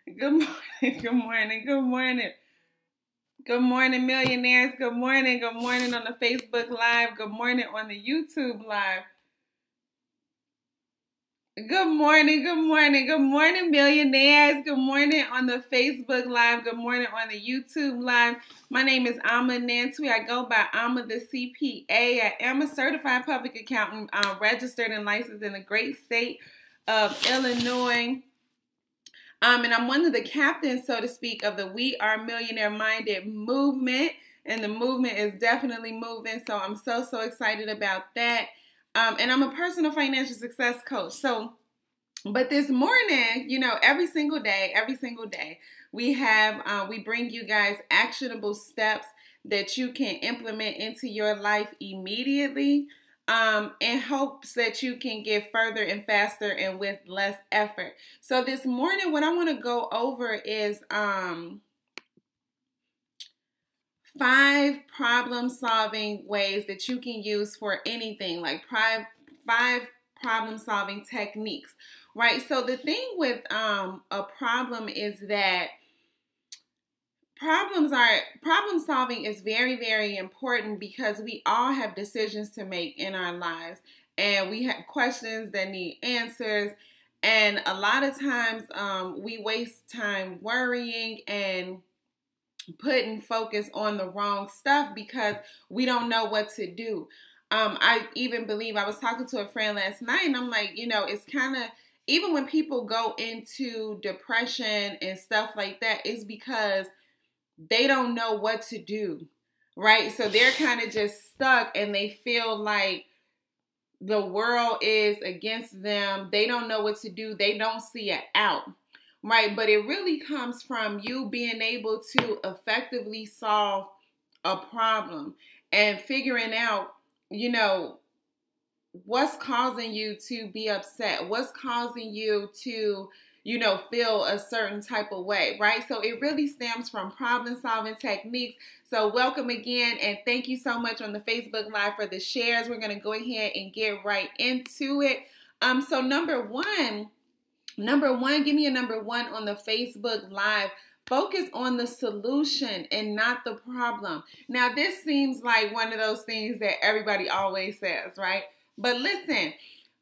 Good morning, good morning, good morning. Good morning, millionaires. Good morning, good morning on the Facebook Live. Good morning on the YouTube Live. Good morning, good morning, good morning, millionaires. Good morning on the Facebook Live. Good morning on the YouTube Live. My name is Alma Nancy. I go by Alma the CPA. I am a certified public accountant, registered and licensed in the great state of Illinois. And I'm one of the captains, so to speak, of the We Are Millionaire Minded movement. And the movement is definitely moving. So I'm so excited about that. And I'm a personal financial success coach. But this morning, every single day, we bring you guys actionable steps that you can implement into your life immediately, in hopes that you can get further and faster and with less effort. So this morning, what I want to go over is 5 problem-solving ways that you can use for anything, like 5 problem-solving techniques, right? So the thing with a problem is that problem solving is very important because we all have decisions to make in our lives, and we have questions that need answers, and a lot of times we waste time worrying and putting focus on the wrong stuff because we don't know what to do. I even believe, I was talking to a friend last night, and I'm like, it's kind of, even when people go into depression and stuff like that, it's because they don't know what to do, right? So they're kind of just stuck, and they feel like the world is against them. They don't know what to do. They don't see it out, right? But it really comes from you being able to effectively solve a problem and figuring out, what's causing you to be upset, what's causing you to feel a certain type of way, right? So it really stems from problem solving techniques. So welcome again, and thank you so much on the Facebook Live for the shares. We're going to go ahead and get right into it. So number one, give me a number 1 on the Facebook Live. Focus on the solution and not the problem. Now, this seems like one of those things that everybody always says, right? But listen,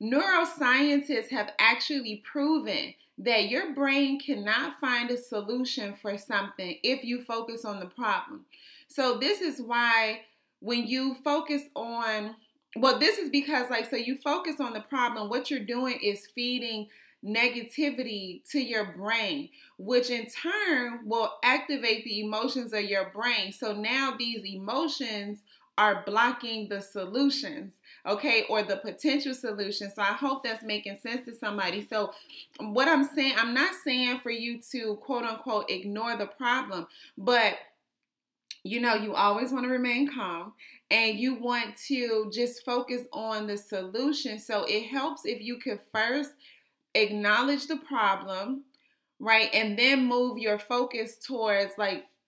neuroscientists have actually proven that your brain cannot find a solution for something if you focus on the problem. So this is why when you focus on, this is because, so you focus on the problem, what you're doing is feeding negativity to your brain, which in turn will activate the emotions of your brain. So now these emotions are blocking the solutions, okay, or the potential solutions. So I hope that's making sense to somebody. So what I'm saying, I'm not saying for you to quote unquote ignore the problem, but you always want to remain calm, and you want to just focus on the solution. So it helps if you could first acknowledge the problem, right? And then move your focus towards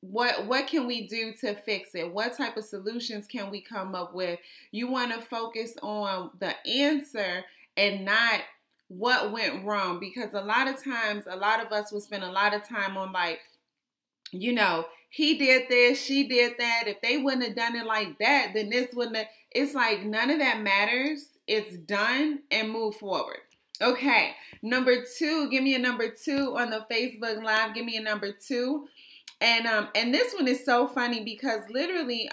what can we do to fix it? What type of solutions can we come up with? You want to focus on the answer and not what went wrong, because a lot of times, a lot of us will spend a lot of time on he did this, she did that. If they wouldn't have done it like that, then this wouldn't have. It's like none of that matters. It's done, and move forward. Okay, number 2, give me a number 2 on the Facebook Live. Give me a number 2. And this one is so funny because literally,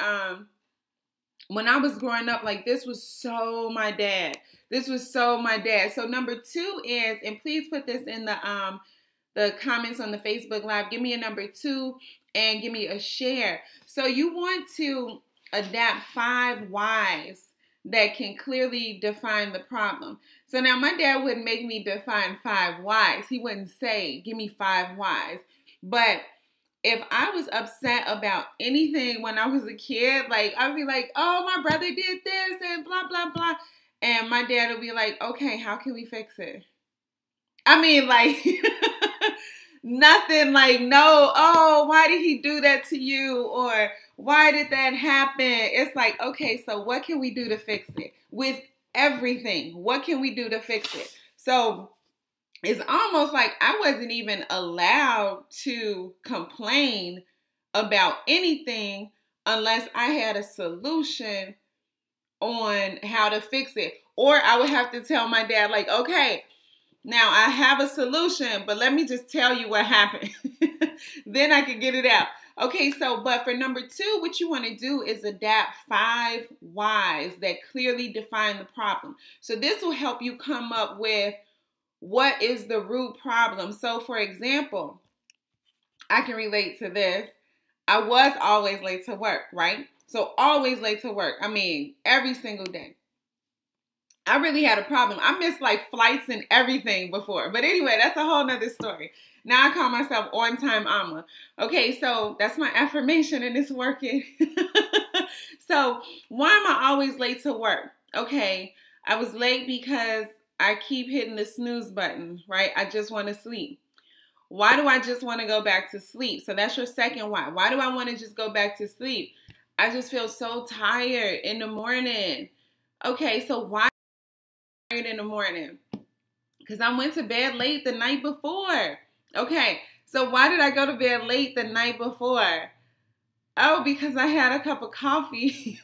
when I was growing up, this was so my dad. This was so my dad. So number 2 is, and please put this in the comments on the Facebook Live. Give me a number 2 and give me a share. So you want to adapt 5 whys that can clearly define the problem. So now my dad wouldn't make me define 5 whys. He wouldn't say, give me 5 whys. But if I was upset about anything when I was a kid, I'd be like, oh, my brother did this and blah, blah, blah. And my dad would be like, okay, how can we fix it? I mean, nothing no, oh, why did he do that to you? Or why did that happen? It's like, okay, so what can we do to fix it? With everything, what can we do to fix it? So it's almost like I wasn't even allowed to complain about anything unless I had a solution on how to fix it. Or I would have to tell my dad, like, okay, now I have a solution, but let me just tell you what happened. Then I can get it out. Okay, so, but for number 2, what you want to do is adapt 5 whys that clearly define the problem. So this will help you come up with what is the root problem. So for example, I can relate to this. I was always late to work, right? So always late to work. I mean, every single day. I really had a problem. I missed like flights and everything before. But anyway, that's a whole nother story. Now I call myself on time Alma. Okay, so that's my affirmation and it's working. So why am I always late to work? Okay, I was late because I keep hitting the snooze button, right? I just want to sleep. Why do I just want to go back to sleep? So that's your second why. Why do I want to just go back to sleep? I just feel so tired in the morning. Okay, so why in the morning? Because I went to bed late the night before. Okay, so why did I go to bed late the night before? Oh, because I had a cup of coffee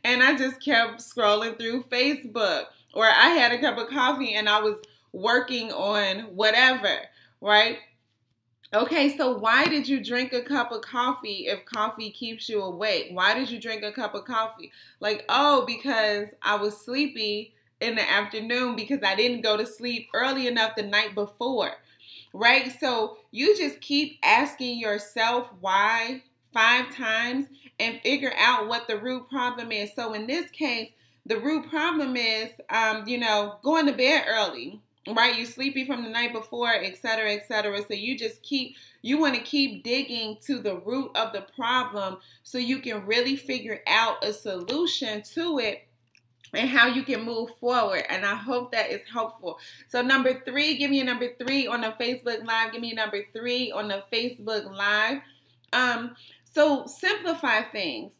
and I just kept scrolling through Facebook. Or I had a cup of coffee and I was working on whatever, right? Okay, so why did you drink a cup of coffee if coffee keeps you awake? Why did you drink a cup of coffee? Like, oh, because I was sleepy in the afternoon because I didn't go to sleep early enough the night before, right? So you just keep asking yourself why 5 times and figure out what the root problem is. So in this case, the root problem is, going to bed early, right? You're sleepy from the night before, et cetera, et cetera. So you want to keep digging to the root of the problem so you can really figure out a solution to it and how you can move forward. And I hope that is helpful. So number 3, give me a number 3 on the Facebook Live. Give me a number 3 on the Facebook Live. So simplify things.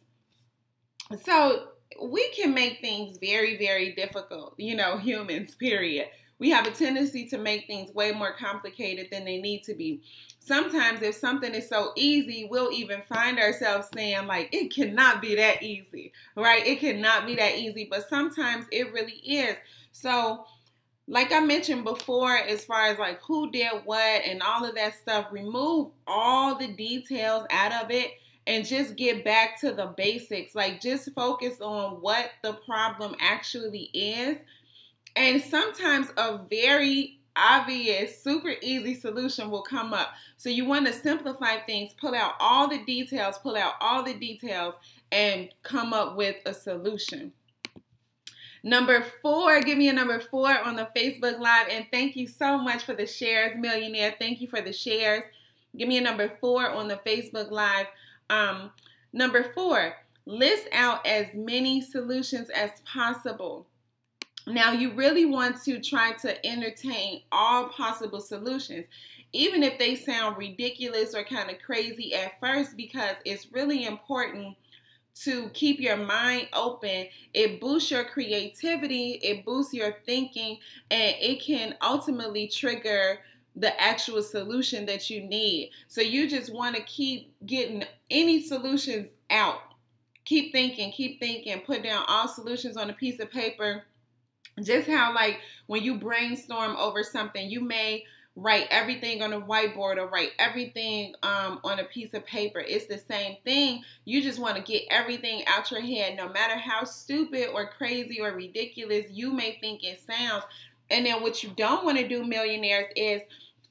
So we can make things very, very difficult, humans, period. We have a tendency to make things way more complicated than they need to be. Sometimes if something is so easy, we'll even find ourselves saying like, it cannot be that easy, right? It cannot be that easy, but sometimes it really is. So like I mentioned before, as far as like who did what and all of that stuff, remove all the details out of it and just get back to the basics. Like just focus on what the problem actually is. And sometimes a very obvious, super easy solution will come up. So you want to simplify things, pull out all the details, and come up with a solution. Number 4, give me a number 4 on the Facebook Live. And thank you so much for the shares, Millionaire. Thank you for the shares. Give me a number 4 on the Facebook Live. Number 4, list out as many solutions as possible. Now, you really want to try to entertain all possible solutions, even if they sound ridiculous or kind of crazy at first, because it's really important to keep your mind open. It boosts your creativity, it boosts your thinking, and it can ultimately trigger the actual solution that you need. So you just want to keep getting any solutions out. Keep thinking, put down all solutions on a piece of paper. Just how like when you brainstorm over something, you may write everything on a whiteboard or write everything on a piece of paper. It's the same thing. You just want to get everything out your head, no matter how stupid or crazy or ridiculous you may think it sounds. And then what you don't want to do, millionaires, is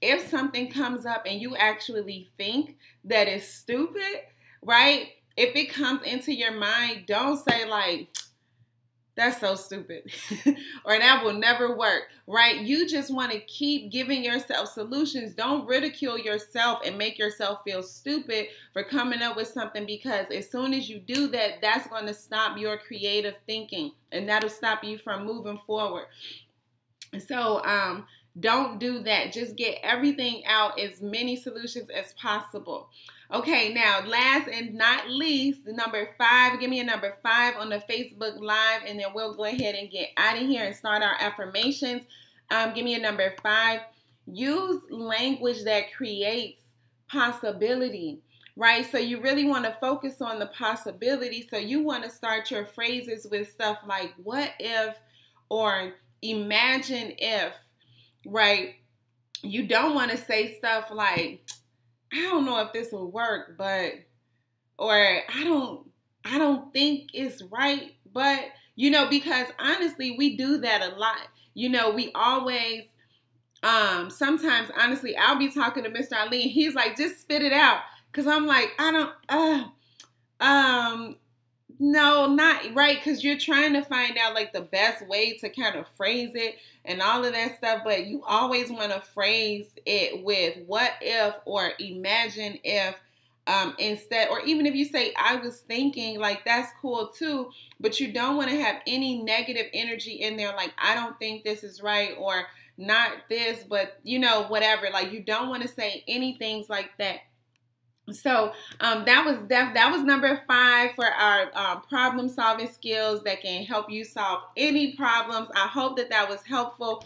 if something comes up and you actually think that it's stupid, right? If it comes into your mind, don't say like, that's so stupid, or that will never work, right? You just want to keep giving yourself solutions. Don't ridicule yourself and make yourself feel stupid for coming up with something, because as soon as you do that, that's going to stop your creative thinking, and that'll stop you from moving forward. So don't do that. Just get everything out, as many solutions as possible. Okay, now last and not least, number 5. Give me a number 5 on the Facebook Live, and then we'll go ahead and get out of here and start our affirmations. Give me a number 5. Use language that creates possibility, right? So you really want to focus on the possibility. So you want to start your phrases with stuff like what if or imagine if, right? You don't want to say stuff like, I don't know if this will work, but, or I don't think it's right, but, you know, because honestly, we do that a lot. You know, we always, sometimes, honestly, I'll be talking to Mr. Ali, and he's like, just spit it out. Cause I'm like, no, not right. Cause you're trying to find out like the best way to kind of phrase it and all of that stuff. But you always want to phrase it with what if or imagine if, instead, or even if you say, I was thinking, like that's cool too, but you don't want to have any negative energy in there. Like, I don't think this is right, or not this, but you know, whatever. Like, you don't want to say anything like that. So that was number 5 for our problem solving skills that can help you solve any problems. I hope that was helpful.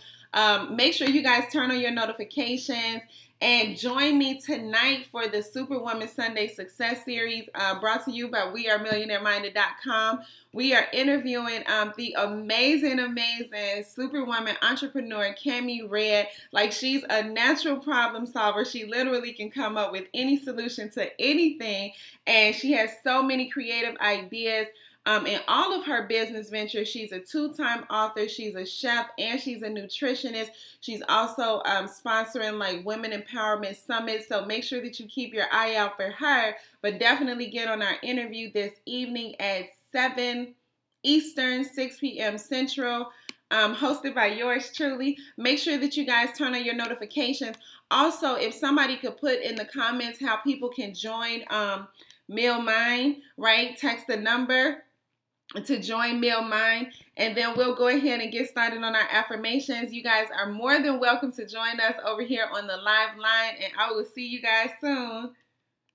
Make sure you guys turn on your notifications and join me tonight for the Superwoman Sunday Success Series brought to you by WeAreMillionaireMinded.com. We are interviewing the amazing Superwoman entrepreneur, Cami Red. Like, she's a natural problem solver. She literally can come up with any solution to anything, and she has so many creative ideas. In all of her business ventures. She's a 2-time author, she's a chef, and she's a nutritionist. She's also sponsoring like women empowerment summits. So make sure that you keep your eye out for her, but definitely get on our interview this evening at 7 Eastern, 6 p.m. Central, hosted by yours truly. Make sure that you guys turn on your notifications. Also, if somebody could put in the comments how people can join Meal Mind, right? Text the number to join Meal Mind, and then we'll go ahead and get started on our affirmations. You guys are more than welcome to join us over here on the live line, and I will see you guys soon.